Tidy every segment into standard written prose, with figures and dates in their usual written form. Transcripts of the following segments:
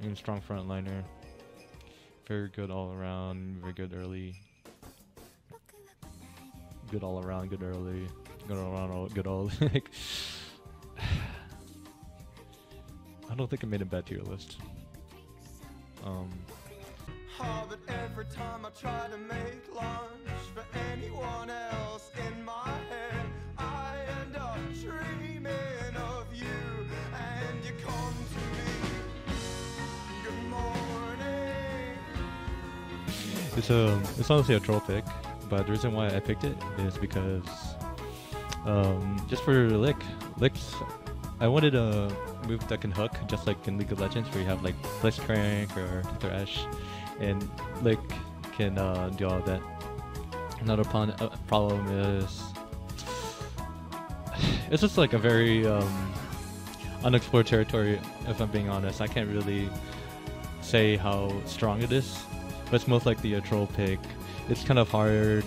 and strong frontliner. Very good all around. Very good early. Good all around. Good early. Good all around. Good all. Like, I don't think I made a bad tier list. But every time I try to make lunch for anyone else in my head, I end up dreaming of you, and you come to me. Good morning. It's honestly a troll pick, but the reason why I picked it is because just for licks, I wanted a move that can hook, just like in League of Legends, where you have like Blitzcrank or Thresh, and Lick can do all of that. Another problem is it's just like a very unexplored territory, if I'm being honest. I can't really say how strong it is, but it's most likely a troll pick. It's kind of hard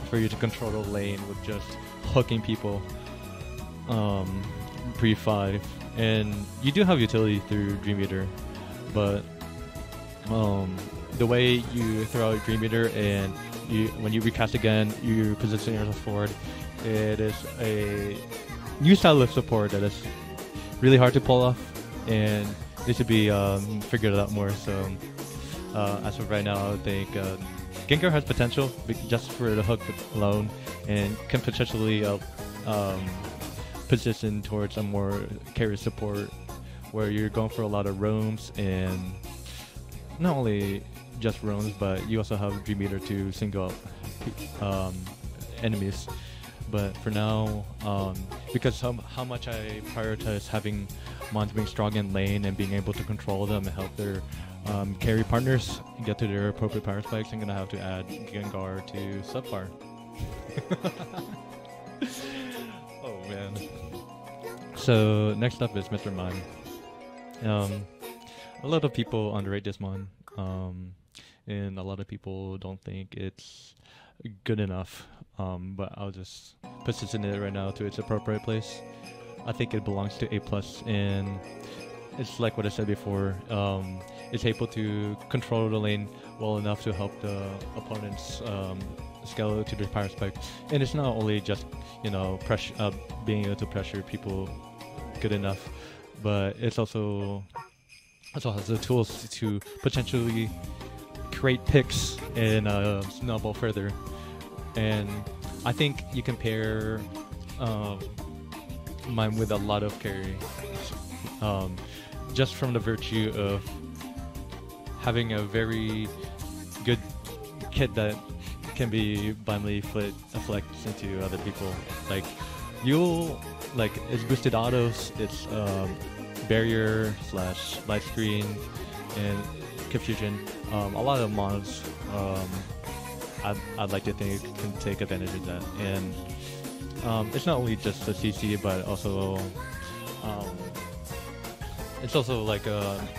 for you to control the lane with just hooking people pre-5, and you do have utility through Dream Eater, but the way you throw out Dream Eater and when you recast again, you position yourself forward. It is a new style of support that is really hard to pull off, and it should be figured out more. So as of right now, I think Gengar has potential just for the hook alone, and can potentially position towards a more carry support, where you're going for a lot of roams, and not only just roams, but you also have Dream Eater to single out enemies. But for now, because how much I prioritize having mons being strong in lane and being able to control them and help their carry partners get to their appropriate power spikes, I'm gonna have to add Gengar to subpar. Oh man. So next up is Mr. Mime. A lot of people underrate this mon, and a lot of people don't think it's good enough. But I'll just position it right now to its appropriate place. I think it belongs to A+, and it's like what I said before. It's able to control the lane well enough to help the opponents scale to their power spike. And it's not only just, pressure, being able to pressure people good enough, but it's also has the tools to potentially create picks and snowball further. And I think you compare mine with a lot of carry, just from the virtue of having a very good kit that can be blindly flicked into other people. Like it's boosted autos, it's barrier / light screen and confusion. A lot of mods I'd like to think can take advantage of that, and it's not only just the CC, but also it's also like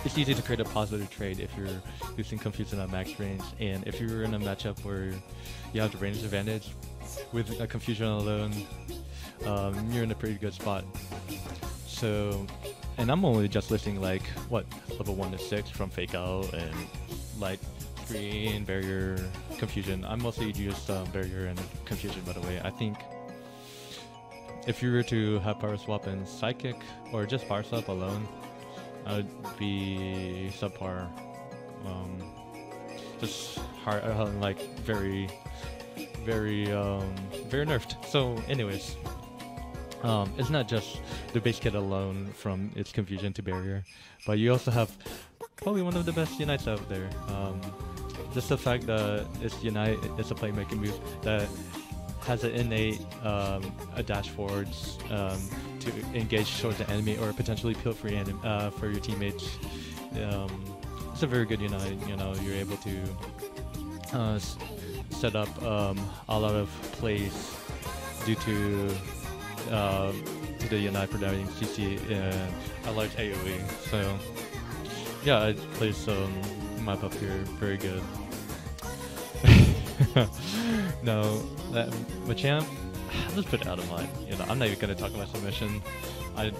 it's easy to create a positive trade if you're using confusion at max range, and if you're in a matchup where you have the range advantage with a confusion alone, you're in a pretty good spot. So, and I'm only just listing like level 1 to 6 from Fake Out and light screen, barrier, confusion. I'm mostly just barrier and confusion, by the way. I think if you were to have power swap and psychic, or just power swap alone, I would be subpar. Just hard, like very nerfed. So, anyways, it's not just the base kit alone from its confusion to barrier, but you also have probably one of the best unites out there. Just the fact that it's unite, it's a playmaking move that has an innate a dash forwards to engage towards the enemy, or potentially peel free for your teammates. It's a very good unite. You're able to set up a lot of plays due to the unite providing CC and a large AoE. So yeah, I play some map up here very good. No, Machamp, I'll just put it out of mind. I'm not even gonna talk about submission. I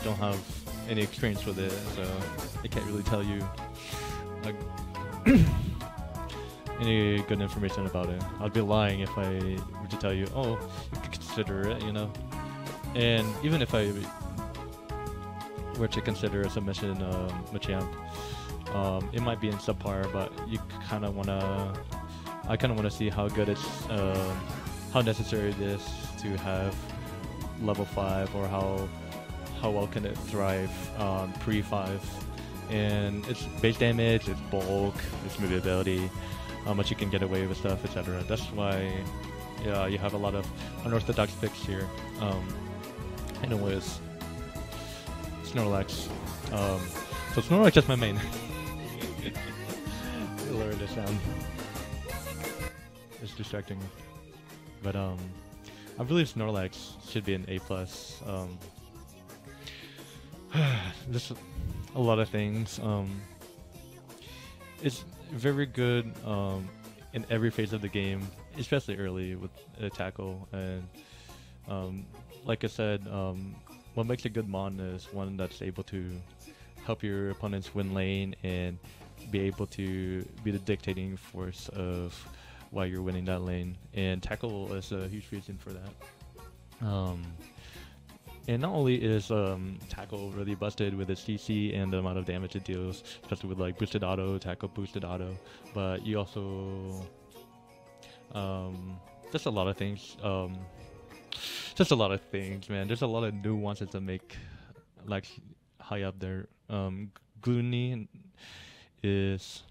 don't have any experience with it, so I can't really tell you like any good information about it. I'd be lying if I were to tell you, oh, you could consider it, you know. And even if I were to consider a submission Machamp, it might be in subpar, but you kind of wanna. I kind of want to see how good it's, how necessary it is to have level 5, or how well can it thrive pre 5. And its base damage, its bulk, its movability, how much you can get away with stuff, etc. That's why, yeah, you have a lot of unorthodox picks here. Anyways, Snorlax. So Snorlax is my main. Lower the sound. It's distracting me. But I believe Snorlax should be an A+. There's a lot of things. It's very good in every phase of the game, especially early with tackle. And like I said, what makes a good Mon is one that's able to help your opponents win lane and be able to be the dictating force of why you're winning that lane. And tackle is a huge reason for that. And not only is tackle really busted with its CC and the amount of damage it deals, especially with like boosted auto, tackle boosted auto, but you also just a lot of things. Just a lot of things, man. There's a lot of nuances that make like high up there. Gloomy is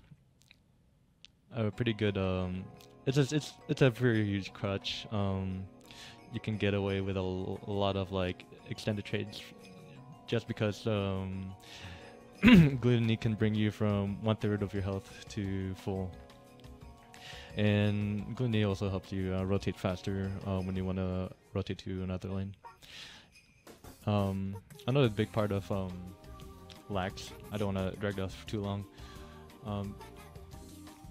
a pretty good. It's a very huge crutch. You can get away with a lot of like extended trades just because Gloomy can bring you from 1/3 of your health to full. And Gloomy also helps you rotate faster when you want to rotate to another lane. Another big part of lax, I don't want to drag this for too long.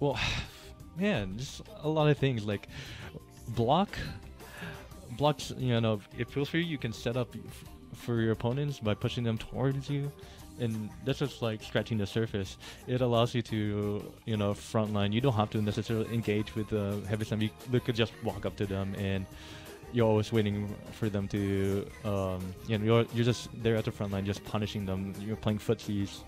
Well, man, just a lot of things like blocks. You know, it feels for you. You can set up for your opponents by pushing them towards you, and that's just like scratching the surface. It allows you to, you know, frontline. You don't have to necessarily engage with the heavy slam. You could just walk up to them, and you're always waiting for them to, you know, you're just there at the front line, just punishing them. You're playing footsies,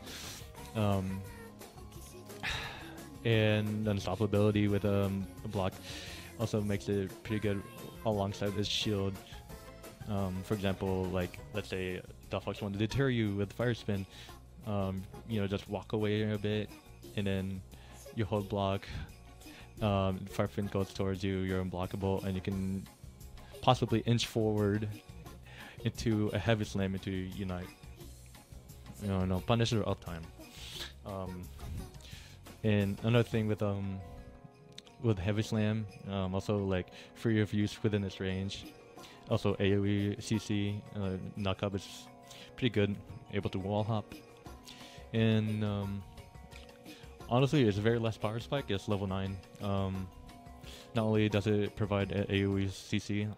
and unstoppability with a block also makes it pretty good alongside this shield. For example, like let's say Delphox wanted to deter you with Fire Spin, you know, just walk away a bit, and then you hold block. Fire Spin goes towards you. You're unblockable, and you can possibly inch forward into a heavy slam into Unite. You know, no Punisher uptime. And another thing with heavy slam, also like free of use within its range. Also AoE CC knock up is pretty good, able to wall hop. And honestly, it's very less power spike. It's level 9. Not only does it provide AoE CC,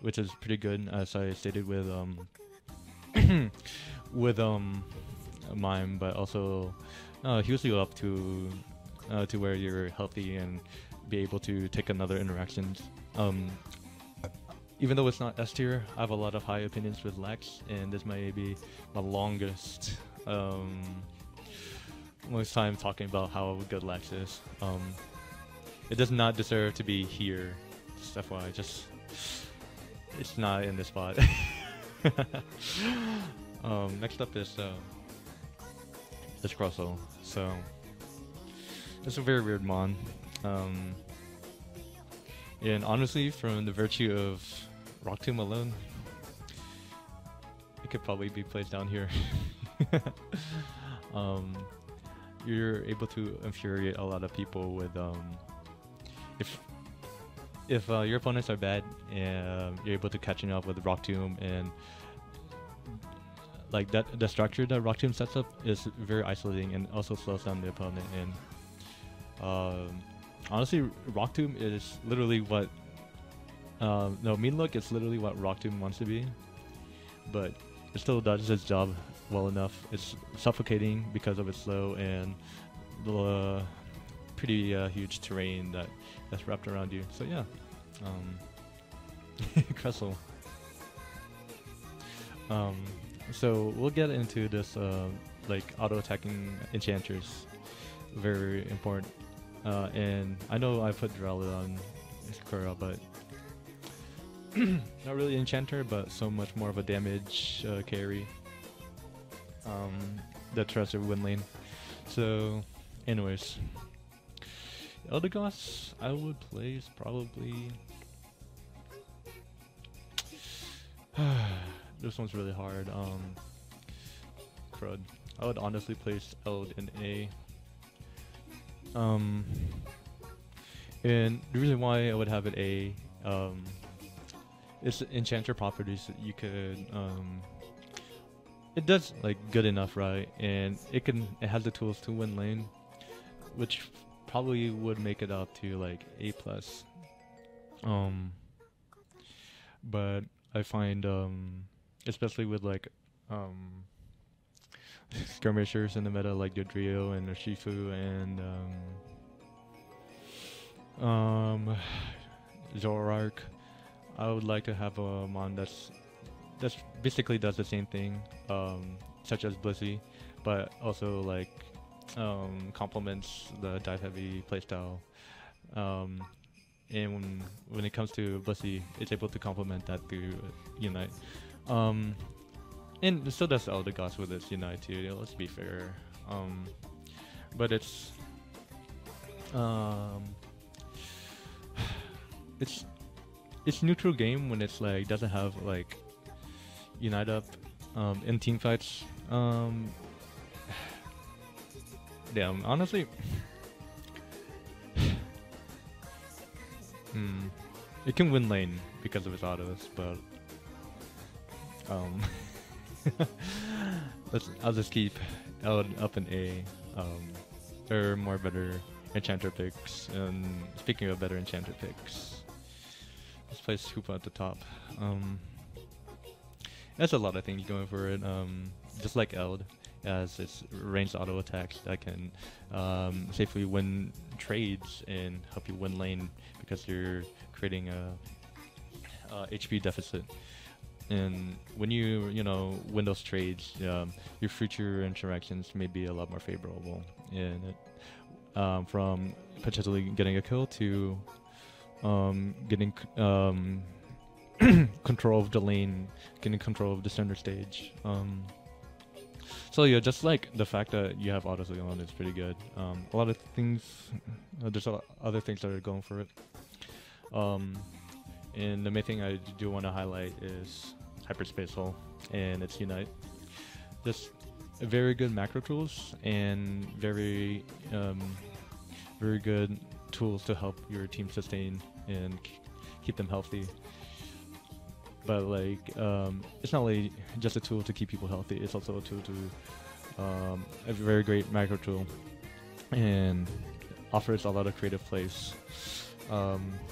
which is pretty good, as I stated with with Mime, but also heals you up to where you're healthy and be able to take another interactions. Even though it's not S tier, I have a lot of high opinions with Lex, and this may be my longest most time talking about how good Lex is. It does not deserve to be here, just FYI, just it's not in this spot. Next up is Crosso. So it's a very weird mon. And honestly, from the virtue of Rock Tomb alone, it could probably be placed down here. You're able to infuriate a lot of people with if your opponents are bad, and you're able to catching up with Rock Tomb, and like that, the structure that Rock Tomb sets up is very isolating and also slows down the opponent. And honestly, Rock Tomb is literally what Mean Look is literally what Rock Tomb wants to be, but it still does its job well enough. It's suffocating because of its slow and the pretty huge terrain that's wrapped around you. So yeah, Cressel. So we'll get into this like auto attacking enchanters, very important. And I know I put Duraludon Sakura, but not really enchanter, but so much more of a damage carry that trusts your win lane. So, anyways, Eldegoss I would place probably. This one's really hard. Crud. I would honestly place Eld in A. And the reason why I would have it A, it's enchanter properties that you could, it does like good enough, right? And it has the tools to win lane, which probably would make it up to like A plus. But I find, especially with like, skirmishers in the meta like Dodrio and Urshifu and Zoroark, I would like to have a mon that's basically does the same thing, such as Blissey, but also like complements the dive heavy playstyle. And when it comes to Blissey, it's able to complement that through Unite. And so does Eldegoss with its Unite too, let's be fair. But it's neutral game when it's like doesn't have like Unite up in team fights. Damn, honestly, it can win lane because of its autos, but I'll just keep Eld up in A. There are more better enchanter picks, and speaking of better enchanter picks, let's place Hoopa at the top. There's a lot of things going for it, just like Eld, as its ranged auto attacks that can safely win trades and help you win lane because you're creating a HP deficit. And when you win those trades, your future interactions may be a lot more favorable. And from potentially getting a kill to getting control of the lane, getting control of the center stage. So yeah, just like the fact that you have autos going on is pretty good. A lot of things, there's other things that are going for it. And the main thing I do want to highlight is Hyperspatial and its Unite. Just very good macro tools and very good tools to help your team sustain and keep them healthy. But like, it's not only just a tool to keep people healthy, it's also a tool to, a very great macro tool, and offers a lot of creative plays.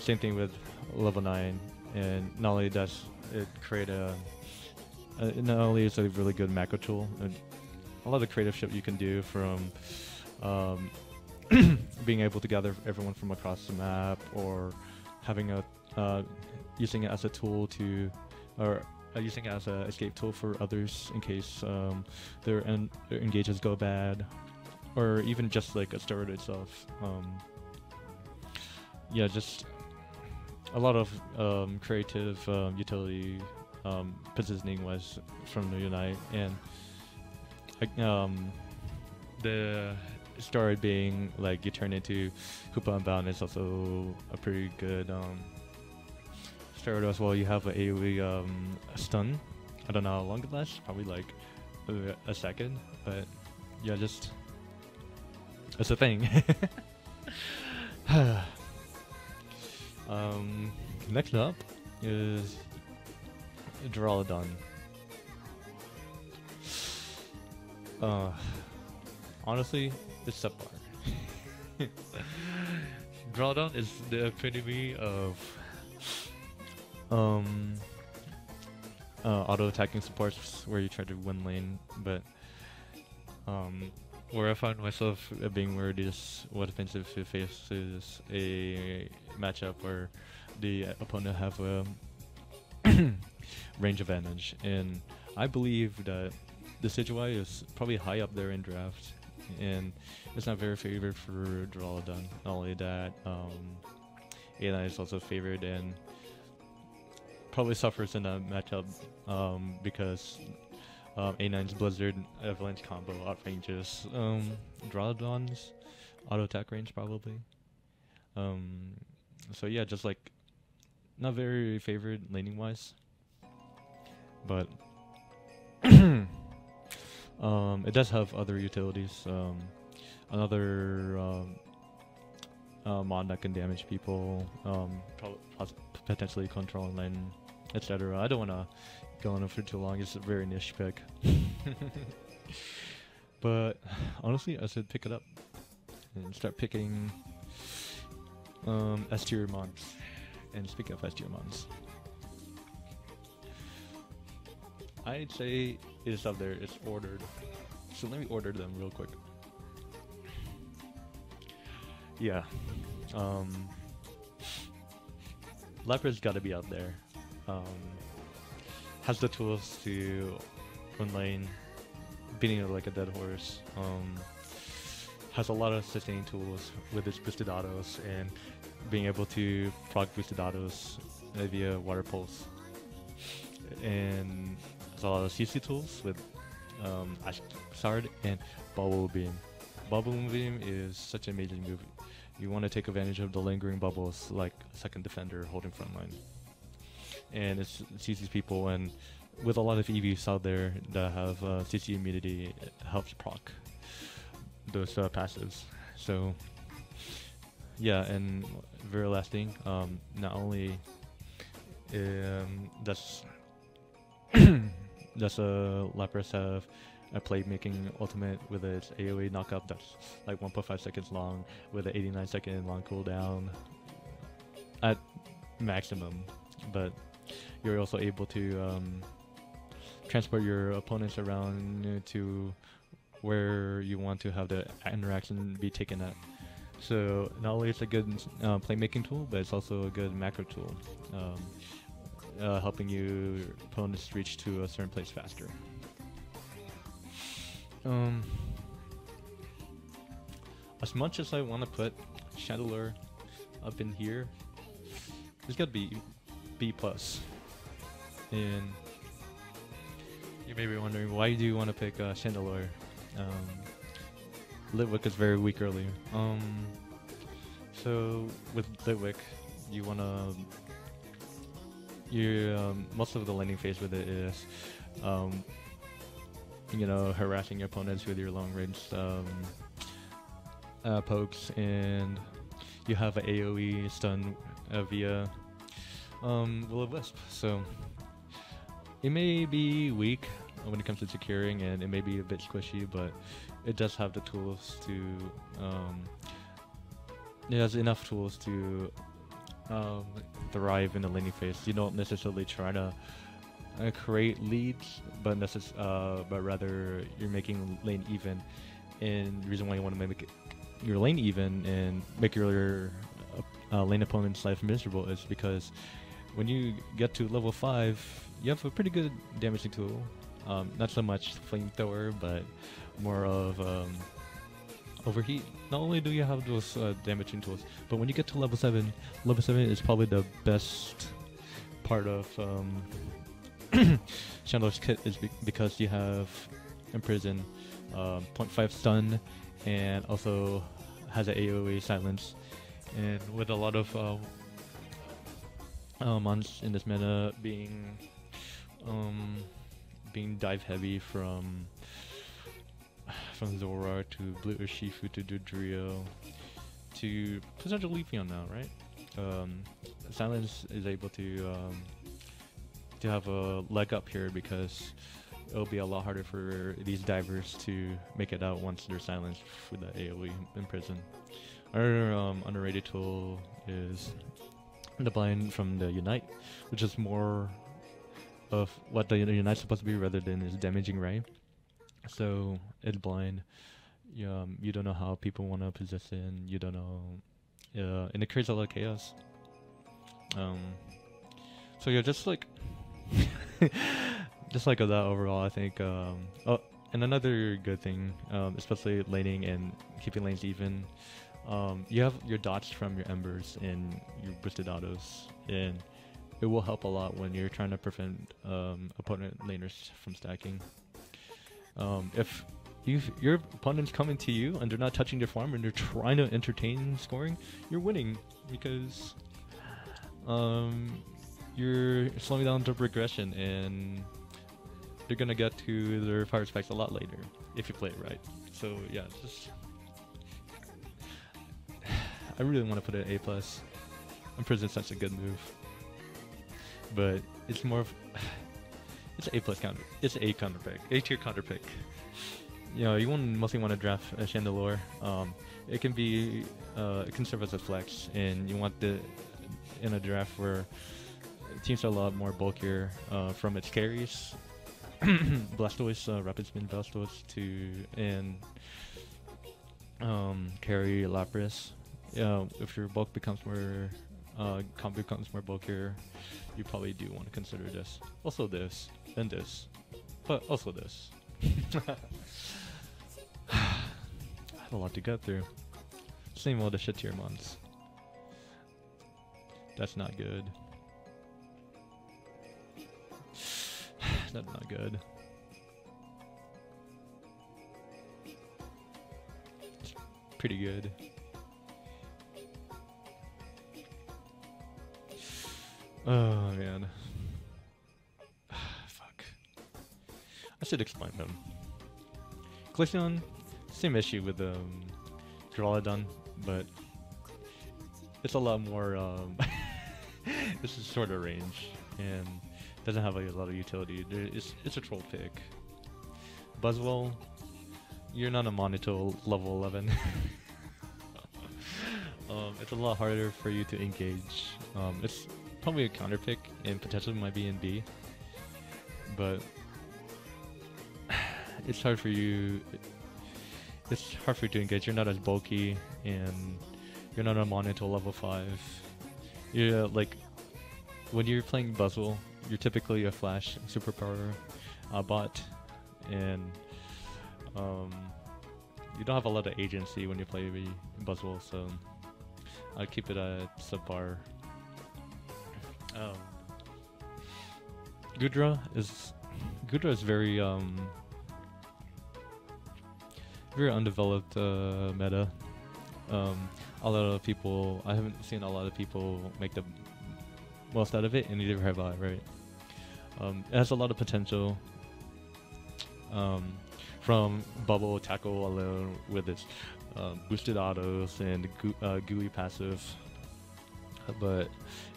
Same thing with level 9, and not only does it create not only is it a really good macro tool, a lot of creative shit you can do from being able to gather everyone from across the map, or having using it as a tool to, or using it as an escape tool for others in case their engages go bad, or even just like a steroid itself. Yeah, just a lot of creative utility positioning was from the Unite, and the story being like you turn into Hoopa Unbound is also a pretty good steroid as well. You have an AoE stun. I don't know how long it lasts, probably like a second, but yeah, just it's a thing. Next up is Duraludon. Honestly, it's subpar. Duraludon is the epitome of auto attacking supports where you try to win lane, but where I find myself being worried is what happens if it faces a matchup where the opponent have a range advantage, and I believe that the Sigil is probably high up there in draft, and it's not very favored for Duraludon. Not only that, A9 is also favored and probably suffers in that matchup because A9's Blizzard Avalanche combo outranges Duraludon's auto attack range probably. So yeah, just like not very favored laning wise, but it does have other utilities. Another mod that can damage people, potentially controlling lane, etc. I don't want to go on it for too long. It's a very niche pick. But honestly, I should pick it up and start picking S tier mods. And speaking of S tier mods, I'd say it's up there. It's ordered. So let me order them real quick. Yeah. Leopard's got to be out there. Has the tools to run lane, beating it like a dead horse. Has a lot of sustaining tools with its boosted autos and being able to proc boosted autos via water pulse. And has a lot of CC tools with Ash Sard and Bubble Beam. Bubble Beam is such an amazing move. You want to take advantage of the lingering bubbles like second defender holding front line. And it CCs people, and with a lot of EVs out there that have CC immunity, it helps proc those passives. So yeah, and very lasting. Not only does Lapras have a playmaking ultimate with its AoE knockup that's like 1.5 seconds long with an 89-second long cooldown at maximum, but you're also able to transport your opponents around to where you want to have the interaction be taken at. So not only it's a good playmaking tool, but it's also a good macro tool, helping your opponents reach to a certain place faster. As much as I want to put Chandelure up in here, it's got to be B+. And you may be wondering, why do you want to pick Chandelure? Litwick is very weak early. So with Litwick, you want to... most of the laning phase with it is harassing your opponents with your long range pokes, and you have an AoE stun via Will-O-Wisp. So it may be weak when it comes to securing, and it may be a bit squishy, but it does have the tools to it has enough tools to thrive in the laning phase. You don't necessarily try to create leads, but rather you're making lane even. And the reason why you want to make your lane even and make your lane opponent's life miserable is because when you get to level 5, you have a pretty good damaging tool. Not so much flamethrower, but more of overheat. Not only do you have those damaging tools, but when you get to level 7 is probably the best part of Chandelure's kit, is because you have Imprison, 0.5 stun, and also has an AoE silence. And with a lot of mons in this meta being dive heavy from Zora to Blue Urshifu to Dodrio to potentially Leafeon now, right? Silence is able to have a leg up here because it'll be a lot harder for these divers to make it out once they're silenced with the AoE in prison. Our underrated tool is the blind from the Unite, which is more of what the Unite's supposed to be rather than his damaging Ray. So it's blind. You don't know how people want to position. You don't know, and it creates a lot of chaos. So yeah, just like just like that overall, I think. Oh, and another good thing, especially laning and keeping lanes even. You have your dots from your embers and your boosted autos, and it will help a lot when you're trying to prevent opponent laners from stacking. If your opponent's coming to you and they're not touching their farm and they're trying to entertain scoring, you're winning because you're slowing down the progression and they're gonna get to their fire spikes a lot later if you play it right. So yeah, just I really want to put it A+. Imprison's such a good move, but it's more of it's A+ counter. It's A counter pick, A tier counter pick. You know, you mostly want to draft a Chandelure. It can be it can serve as a flex, and you want in a draft where teams are a lot more bulkier from its carries. Blastoise, Rapid Spin Blastoise and carry Lapras. If your bulk becomes more comp becomes more bulkier, you probably do want to consider this. Also this, and this, but also this. I have a lot to go through. Same old shit tier mons. That's not good. That's not good. It's pretty good. Oh man. Fuck. I should explain them. Glaceon, same issue with Duraludon, but it's a lot more this is shorter range and doesn't have a lot of utility. It's a troll pick. Buzzwell, you're not a Monito level 11. It's a lot harder for you to engage. It's probably a counter pick and potentially might be in B, but it's hard for you. It's hard for you to engage. You're not as bulky and you're not a Monito level 5. You're like when you're playing Buzzwell, you're typically a flash superpower bot, and you don't have a lot of agency when you play Buzzwell, so I'd keep it at subpar. Goodra is very very undeveloped meta. A lot of people, I haven't seen a lot of people make the most out of it, and neither have I, right? It has a lot of potential from bubble tackle alone with its boosted autos and gooey passive, but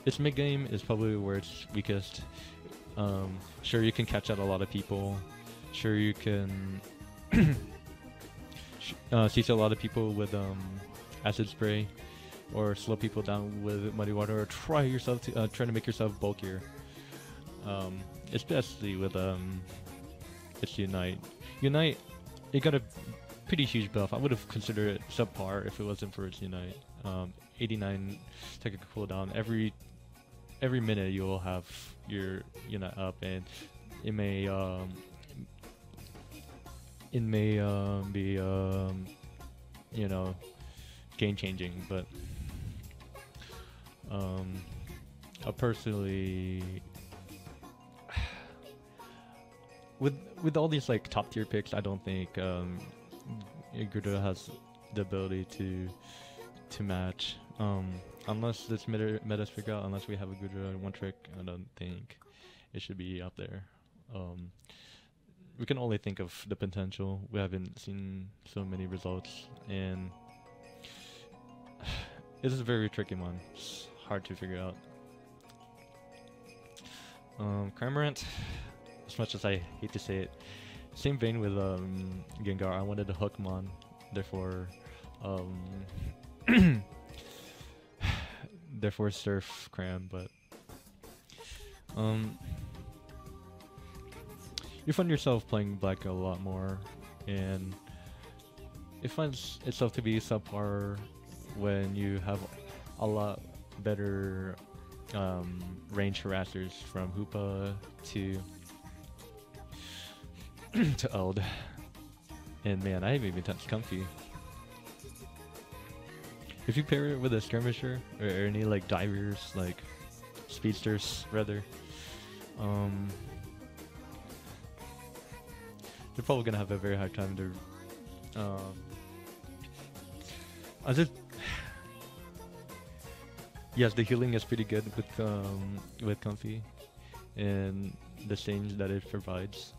its mid game is probably where it's weakest. Sure, you can catch out a lot of people. Sure, you can CC a lot of people with acid spray, or slow people down with muddy water, or try to make yourself bulkier. Especially with its Unite. Unite, it got a pretty huge buff. I would have considered it subpar if it wasn't for its Unite. 89 technical cooldown. Every minute you'll have your Unite up, and it may be you know, game changing, but I personally, with all these like top tier picks, I don't think Gudra has the ability to match. Unless this meta's figured out, unless we have a Gudra one trick, I don't think it should be out there. We can only think of the potential. We haven't seen so many results, and it is a very tricky one. It's hard to figure out. Cramorant, as much as I hate to say it, same vein with Gengar. I wanted to hook him on, therefore therefore surf Cram, but you find yourself playing black a lot more, and it finds itself to be subpar when you have a lot better range harassers from Hoopa to to Eld. And man, I haven't even touched Comfy. If you pair it with a skirmisher or any like divers, like speedsters rather, they're probably gonna have a very hard time to. I just yes, the healing is pretty good with Comfy, and the change that it provides,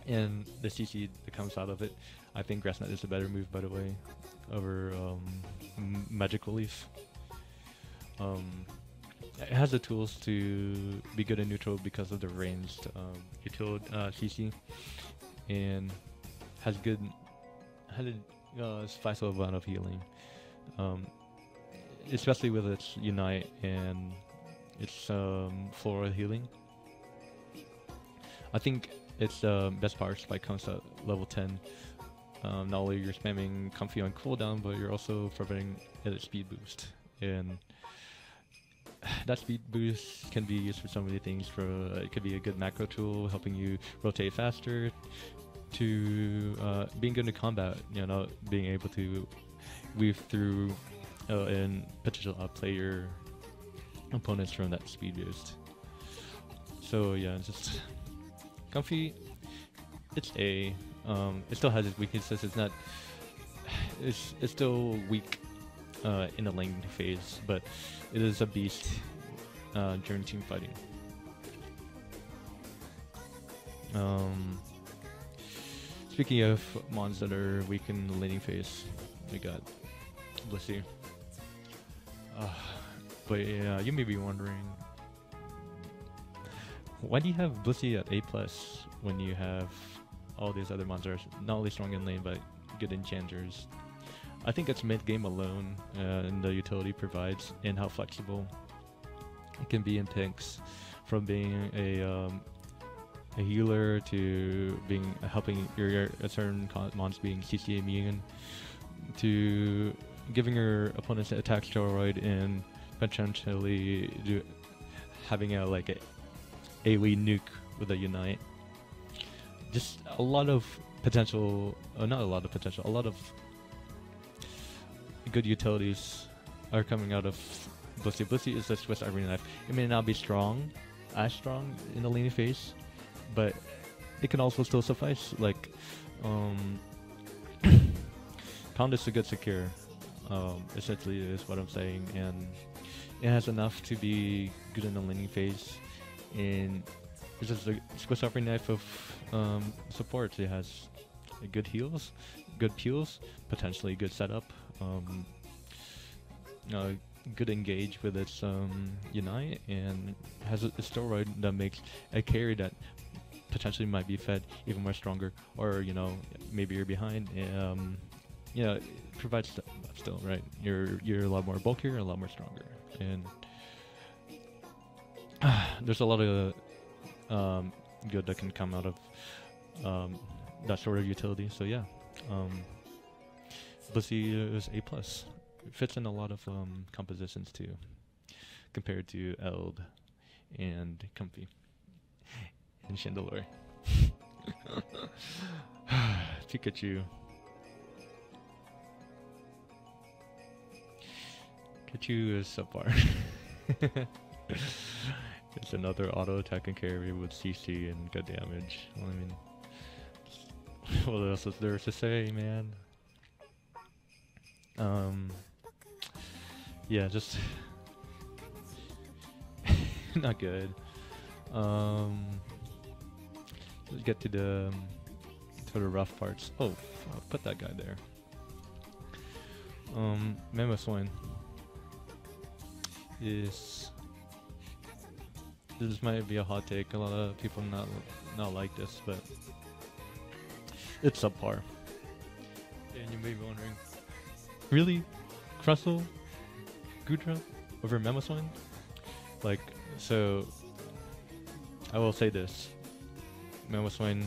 and the CC that comes out of it. I think Grassnet is a better move, by the way, over Magical Leaf. It has the tools to be good in neutral because of the ranged utility CC, and has a special amount of healing, especially with its Unite and its floral healing. I think its best power spike comes at level 10. Not only you're spamming Comfy on cooldown, but you're also providing a speed boost, and that speed boost can be used for so many things. It could be a good macro tool, helping you rotate faster, to being good in combat. You know, being able to weave through and potentially outplay your opponents from that speed boost. So yeah, just Comfy. It's A. It still has its weaknesses. It's not. It's still weak in the lane phase, but it is a beast during team fighting. Speaking of mons that are weak in the laning phase, we got Blissey. But yeah, you may be wondering, why do you have Blissey at A+ when you have all these other monsters not only strong in lane but good enchanters? I think it's mid-game alone, and the utility provides, and how flexible it can be in picks, from being a healer to being helping your certain mons being CC immune, to giving your opponents an attack steroid and potentially having a AoE nuke with a Unite. Just a lot of potential, not a lot of potential, a lot of good utilities are coming out of Blissey. Blissey is a Swiss Army knife. It may not be as strong in the laning phase, but it can also still suffice. Like, Pound is a good secure, essentially is what I'm saying, and it has enough to be good in the laning phase, and it's just a Swiss Army knife of supports. It has good heals, good peels, potentially good setup, good engage with its Unite, and has a steroid that makes a carry that potentially might be fed even more stronger, or maybe you're behind. It provides still, right? You're a lot more bulkier, a lot more stronger, and there's a lot of good that can come out of that sort of utility. So yeah, Blissey is A+. It fits in a lot of compositions too, compared to Eld and Comfy and Chandelure. Pikachu. Pikachu is subpar. It's another auto attack and carry with CC and good damage. Well, I mean, what else is there to say, man? Yeah, just not good. Let's get to the rough parts. Oh, I'll put that guy there. Mamoswine is. This might be a hot take. A lot of people not like this, but it's subpar. And you may be wondering, really, Crustle, Goodra over Mamoswine? So I will say this: Mamoswine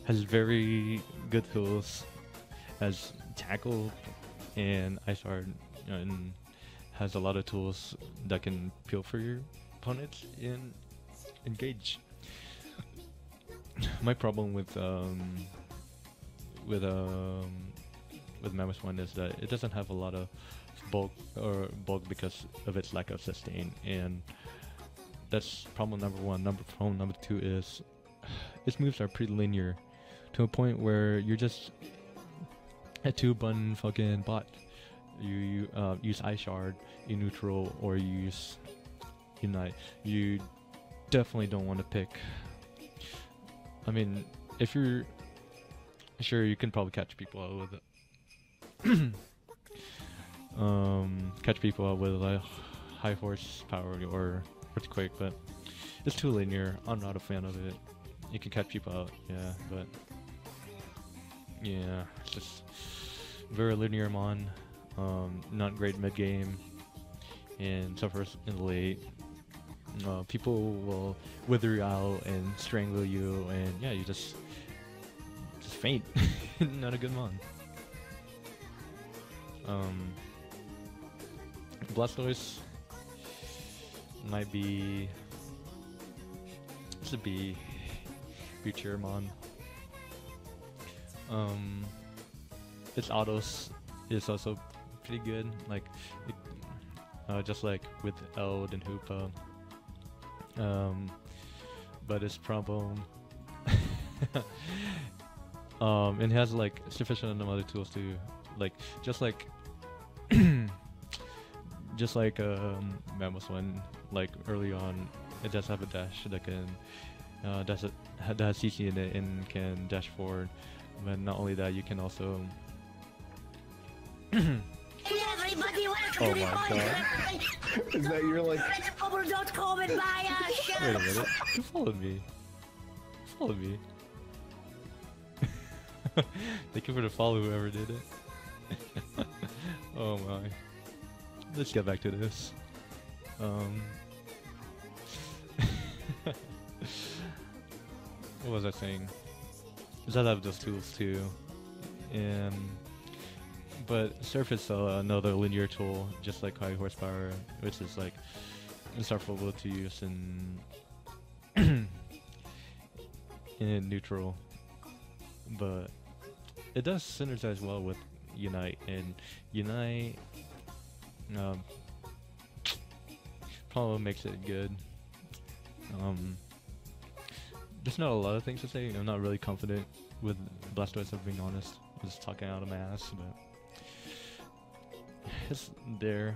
has very good tools, has tackle and ice guard, and has a lot of tools that can peel for your opponents and engage. My problem with um with Mamoswine is that it doesn't have a lot of bulk because of its lack of sustain, and that's problem number one. Problem number two is its moves are pretty linear to a point where you're just a two-button fucking bot. You use Ice Shard, you neutral, or you use Unite. You definitely don't want to pick. I mean, if you're sure, you can probably catch people out with it. Catch people out with like high horsepower or earthquake, but it's too linear. I'm not a fan of it. You can catch people out, yeah, but yeah, it's just very linear mon. Not great mid game, and suffers in the late. People will wither you out and strangle you, and yeah, you just faint. Not a good mon. Blastoise might be. This would be Futuremon. Its autos is also pretty good, like just like with Eld and Hoopa. But its problem, it has like sufficient amount of tools to, like, just like Mamoswine, like early on, it does have a dash that can that has CC in it and can dash forward. But not only that, you can also Everybody, welcome oh to the my god. podcast. Is that your like? Bubble.com and buy our Wait a shirts. minute. You followed me. You followed me. Thank you for the follow, whoever did it. Oh my. Let's get back to this. What was I saying? I have those tools too, and but Surf is another linear tool, just like high horsepower, which is like insufferable to use in in neutral, but it does synergize well with Unite, and Unite probably makes it good. There's not a lot of things to say. I'm not really confident with Blastoise, if I'm being honest. I'm just talking out of my ass, but it's there.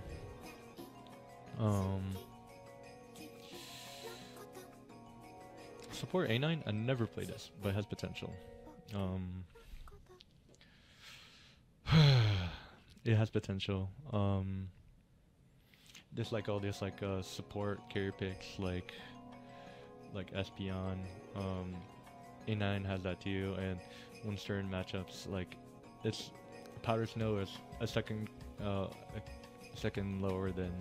Support A9? I never played this, but it has potential. It has potential. There's like all this like support carrier picks like Espeon. A9 has that too, and when certain matchups, like it's Powder Snow is a second lower than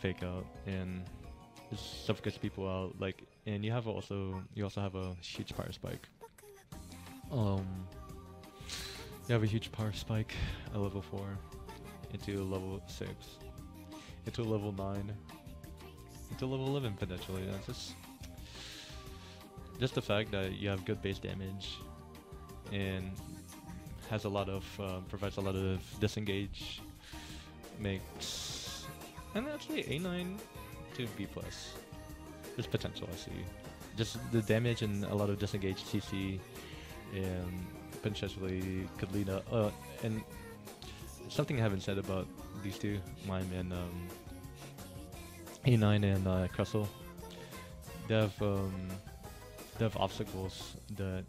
Fake Out, and it suffocates people out. Like, and you also have a huge power spike. You have a huge power spike at level 4 into level 6 into level 9 into level 11 potentially. That's just the fact that you have good base damage and has a lot of provides a lot of disengage, makes, and actually A9 to B+. There's potential, I see. Just the damage and a lot of disengage CC, and potentially could lead up. And something I haven't said about these two, Mime and A9 and Crustle, they have obstacles that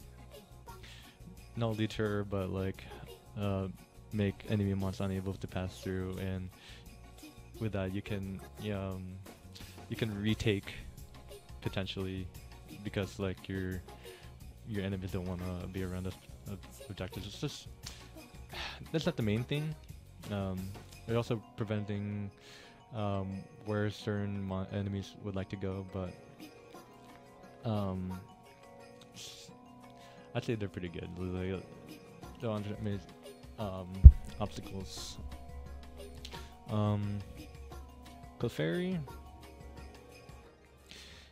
not deter but like make enemy monsters unable to pass through, and with that you can retake potentially, because like your enemies don't want to be around objectives. It's just, that's not the main thing. They're also preventing where certain enemies would like to go, but Um, I'd say they're pretty good. They're on obstacles. Clefairy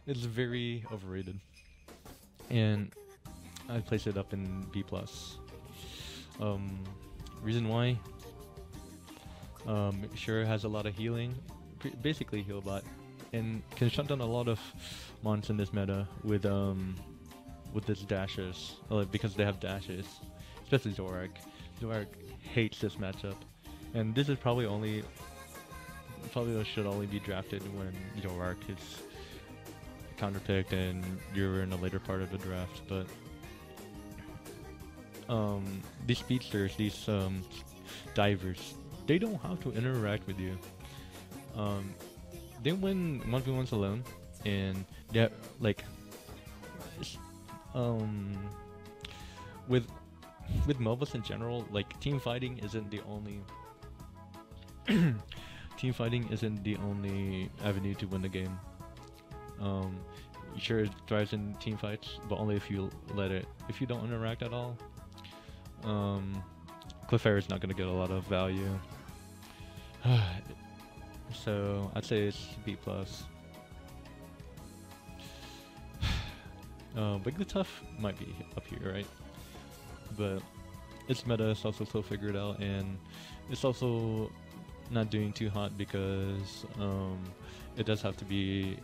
is very overrated, and I place it up in B plus. Reason why? Sure has a lot of healing, basically heal bot, and can shut down a lot of mons in this meta with its dashes, because they have dashes, especially Zorak. Zorak hates this matchup, and this is probably should only be drafted when Zorak is counterpicked and you're in a later part of the draft. But these speedsters, these divers, they don't have to interact with you. They win 1v1s alone, and they're like, with MOBAs in general, like team fighting isn't the only avenue to win the game. Sure, it thrives in team fights, but only if you let it. If you don't interact at all, Clefairy is not going to get a lot of value. So I'd say it's B plus. Wigglytuff might be up here, right? But its meta is also still figured out, and it's also not doing too hot because it does have to be.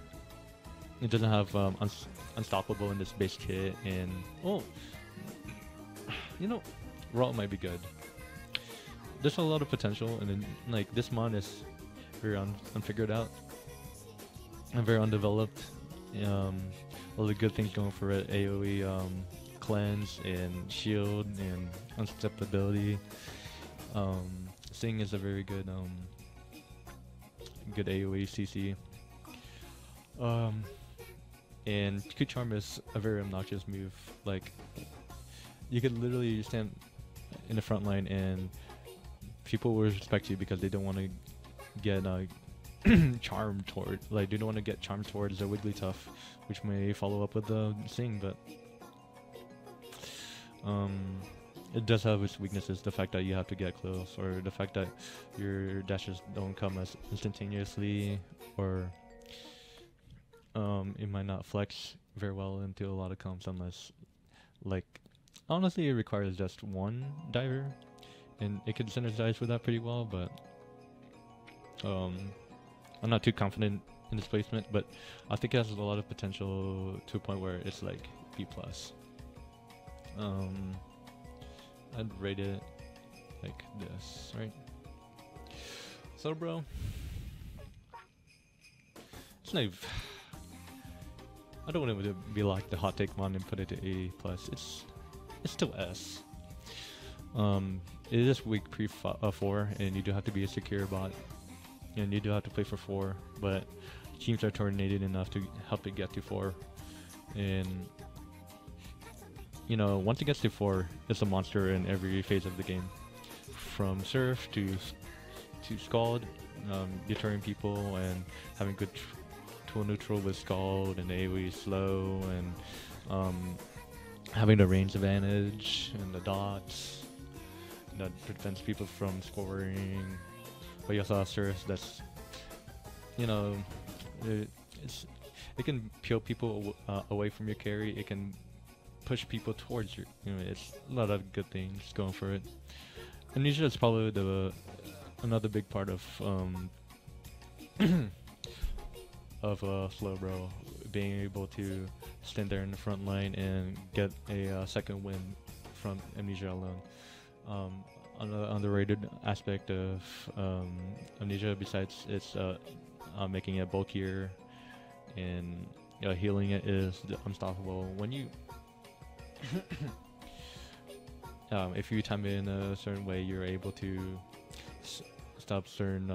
It doesn't have unstoppable in this base kit, and Raw might be good. There's a lot of potential, and then like this mon is very unfigured out and very undeveloped. All the good things going for it: AOE, cleanse, and shield, and unstoppability. Sing is a very good AOE CC. And Q-Charm is a very obnoxious move. Like, you could literally stand in the front line and people will respect you because they don't want to get charmed toward, like, they don't want to get charmed towards a Wigglytuff, which may follow up with the Sing, but it does have its weaknesses. The fact that you have to get close, or the fact that your dashes don't come as instantaneously, or it might not flex very well into a lot of comps unless, like, honestly it requires just one diver, and it can synergize with that pretty well, but I'm not too confident in this placement, but I think it has a lot of potential to a point where it's like B+. I'd rate it like this, right? So bro, it's not, I don't want it to be like the hot take mon and put it to A+. It's still S. It is weak pre 4, and you do have to be a secure bot, and you do have to play for 4, but teams are coordinated enough to help it get to 4, and once it gets to 4, it's a monster in every phase of the game, from Surf to Scald, deterring people and having good tool neutral with Scald and AoE slow, and having the range advantage and the dots that prevents people from scoring. But you also have Surf that's, it can peel people away from your carry. It can push people towards you. It's a lot of good things going for it. Amnesia is probably another big part of Slowbro being able to stand there in the front line and get a second win from Amnesia alone. Another underrated aspect of Amnesia, besides its making it bulkier and healing it, is unstoppable. When you if you time it in a certain way, you're able to stop certain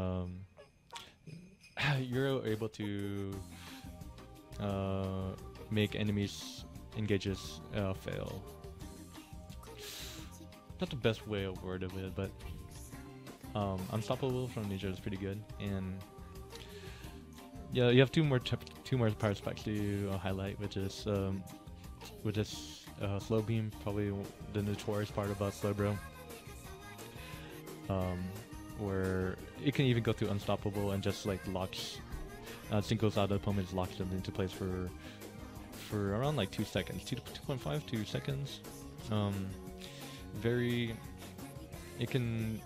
you're able to make enemies engages fail. Not the best way of wording it, but unstoppable from Amnesia is pretty good. And yeah, you have two more two more power spikes to highlight, which is slow beam, probably the notorious part about Slowbro. Where it can even go through unstoppable and just like locks, singles out the opponent's, locks them into place for around like 2 seconds, 2.5 2 seconds. It can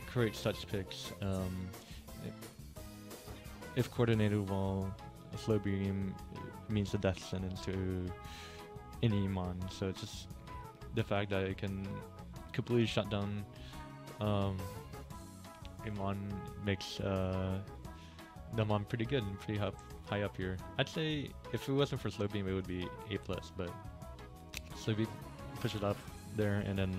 create such picks. If coordinated well, a slow beam means the death sentence to any mon. So it's just the fact that it can completely shut down Mon makes the mon pretty good and pretty high up here. I'd say if it wasn't for slow beam, it would be A+, but slow beam push it up there, and then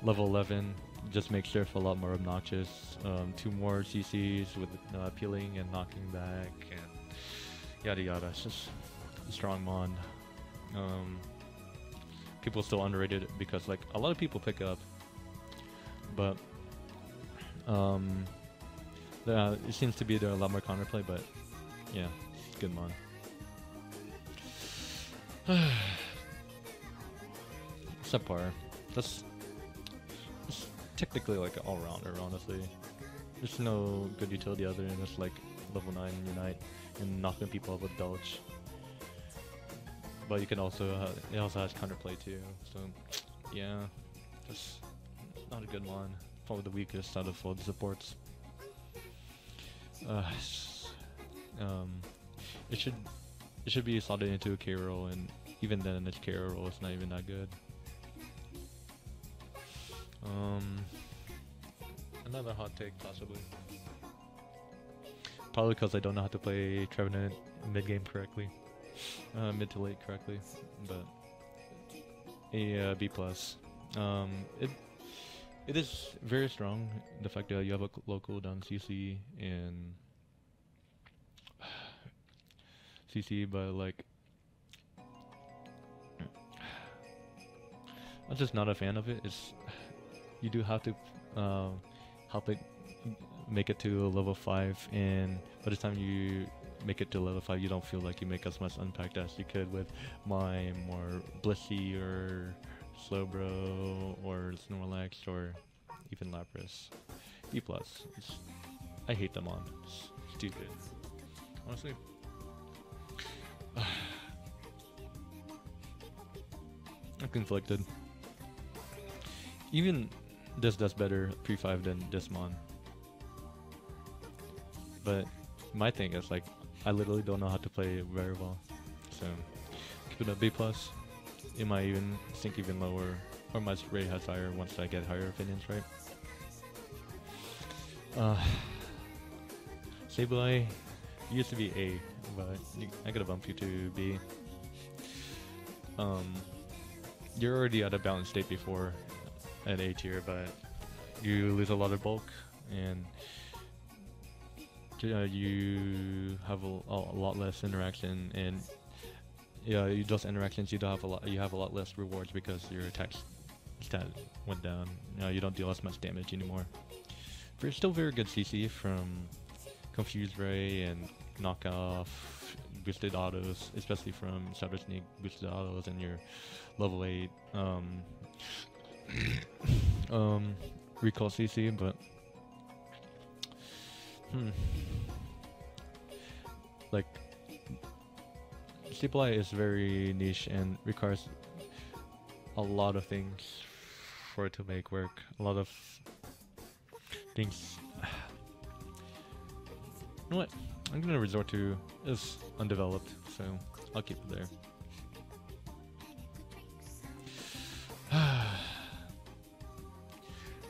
level 11 just makes Surf a lot more obnoxious. 2 more CCs with peeling and knocking back and yada yada. It's just a strong mon. People still underrated it because like a lot of people pick it up, but it seems to be there a lot more counterplay, but yeah, it's good mon. Subpar. That's technically like an all-rounder, honestly. There's no good utility other than just like level 9 Unite and knocking people up with Belch. But you can also, it also has counterplay too, so yeah, just not a good mon. Probably the weakest out of all the supports. It should be slotted into a K roll, and even then its K roll is not even that good. Another hot take, possibly. Probably because I don't know how to play Trevenant mid game correctly, mid to late correctly, but a B+. It is very strong, the fact that you have a low cooldown CC and CC, but like I'm just not a fan of it. You do have to help it make it to level 5, and by the time you make it to level 5, you don't feel like you make as much impact as you could with Mime or Blissey or Slowbro or Snorlax or even Lapras. B+. I hate them on. It's stupid. Honestly. I'm conflicted. Even this does better pre-5 than this mon. But my thing is like, I literally don't know how to play very well. So, keep it at B+. It might even sink even lower, or my rate has higher once I get higher opinions, right? Sableye used to be A, but I gotta bump you to B. You're already at a balanced state before at A tier, but you lose a lot of bulk, and you have a lot less interaction, and those interactions you have a lot less rewards because your attack stat went down. You don't deal as much damage anymore. But still very good CC from Confused Ray and Knockoff, boosted autos, especially from Shadow Sneak boosted autos and your level 8 recall CC, but like Sableye is very niche and requires a lot of things for it to make work. A lot of things. You know what? I'm gonna resort to is undeveloped, so I'll keep it there.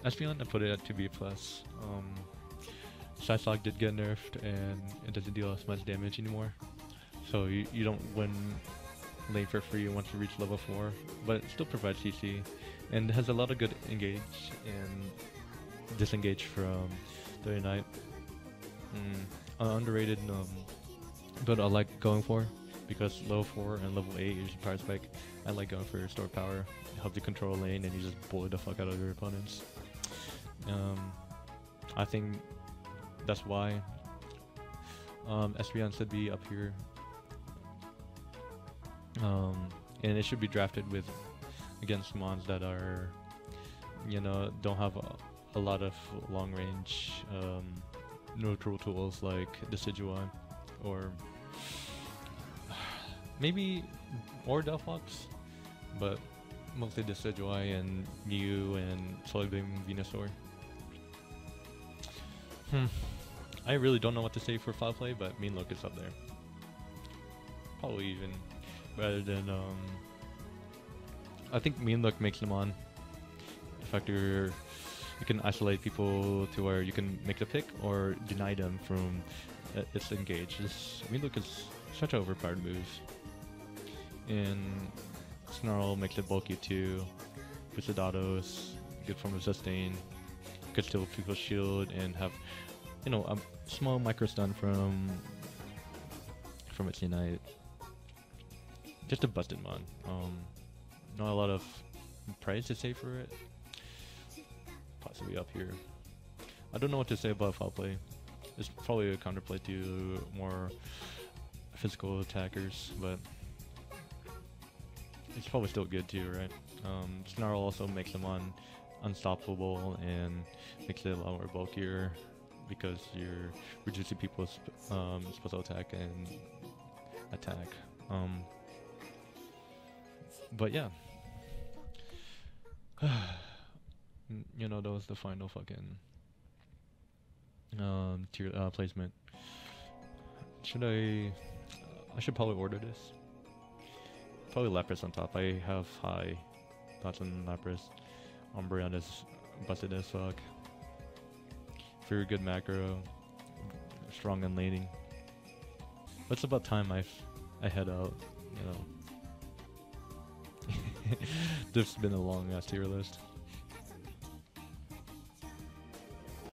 Espeon, I put it at 2B+. Psylocke did get nerfed and it doesn't deal as much damage anymore. So you don't win lane for free once you reach level 4, but it still provides CC and has a lot of good engage and disengage from the Unite. Underrated, but I like going for because level 4 and level 8 is power spike. I like going for store power, help you control a lane and you just bully the fuck out of your opponents. I think that's why Espeon should be up here And it should be drafted with against mons that are, don't have a lot of long range neutral tools like Decidueye or maybe Delphox, but mostly Decidueye and Mew and Solid Beam Venusaur. I really don't know what to say for foul play, but Mean Look is up there. Probably even better than I think Mean Look makes them on. The fact you can isolate people to where you can make the pick or deny them from its engage. Mean Look is such an overpowered move. And Snarl makes it bulky too. Puts it autos, good form of sustain. Could steal people's shield and have, a small micro stun from its Unite. Just a busted mon. Not a lot of price to say for it. Possibly up here. I don't know what to say about foul play. It's probably a counterplay to more physical attackers, but it's probably still good too, right? Snarl also makes them unstoppable and makes it a lot more bulkier because you're reducing people's special attack and attack. But yeah, that was the final fucking tier placement. I should probably order this. Probably Lapras on top. I have high thoughts on Lapras. Umbreon is busted as fuck. Very good macro. Strong in laning. But it's about time I head out, This has been a long ass tier list.